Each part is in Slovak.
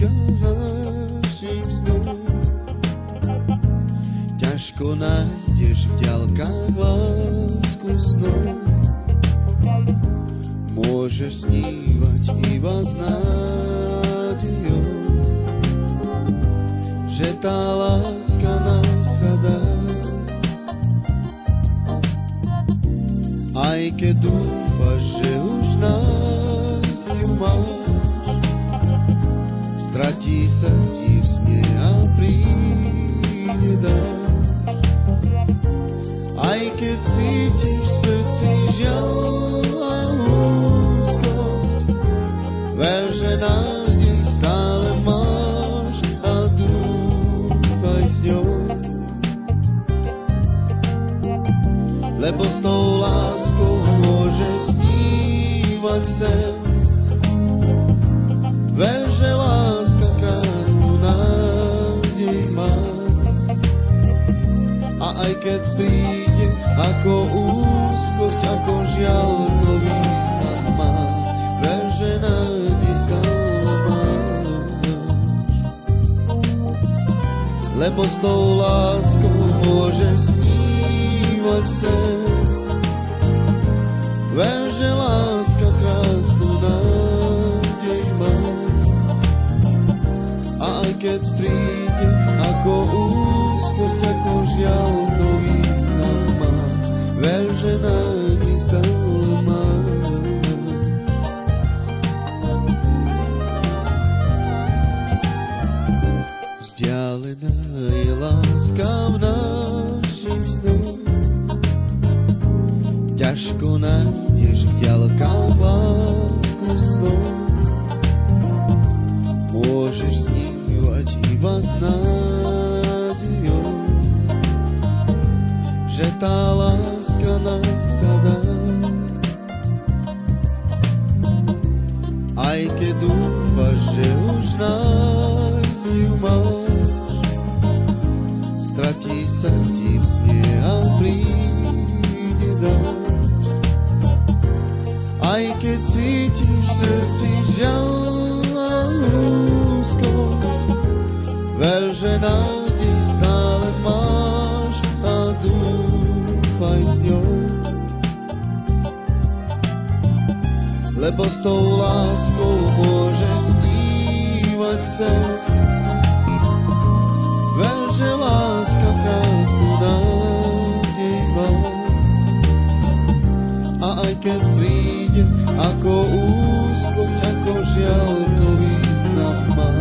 láska z našich snov. Ťažko nájdeš v ďalkách lásku snov. Môžeš snívať iba s nádejou, že tá láska nájsť sa dá. Aj keď dúfaš, že už nájsť ju máš, stratí sa ti v sne a príde dáš. Aj keď cítiš v srdci žiaľ a úzkosť, ver, že nádej stále máš a dúfaj s ňou. Lebo s tou láskou môžeš snívať sen. Ver, že láska krásnu nádej má. A aj keď príde ako úzkosť, ako žiaľ, to význam má. Ver, že nádej stále máš. Lebo s tou láskou môžeš snívať sen. Ver, že láska krásnu nádej má. A aj keď príde ako úzkosť, ako žiaľ, to význam má. Ver, že nádej stále máš. Vzdialená je láska v našich snoch. Ťažko nájdeš v ďalkách lásku snov. Môžeš snívať iba s nádejou, že tá láska nájsť sa dá. Aj keď dúfaš, že už nájsť ju máš, stratí sa ti v sne a príde dáš. Aj keď cítiš v srdci žiaľ a úzkosť, ver, že nádej stále máš a dúfaj s ňou. Lebo s tou láskou môžeš snívať sen. Ver, že láska krásnu nádej má. A aj keď príde ako úzkosť, ako žiaľ, to význam má.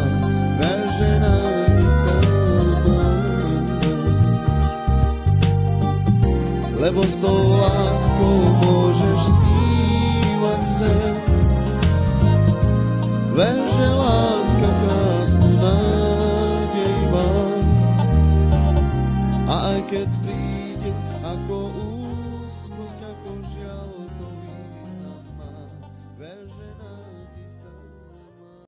Ver, že nádej stále máš. Lebo s tou láskou môžeš snívať sen. Ver, že láska krásnu nádej má. A aj keď príde ako úzkosť,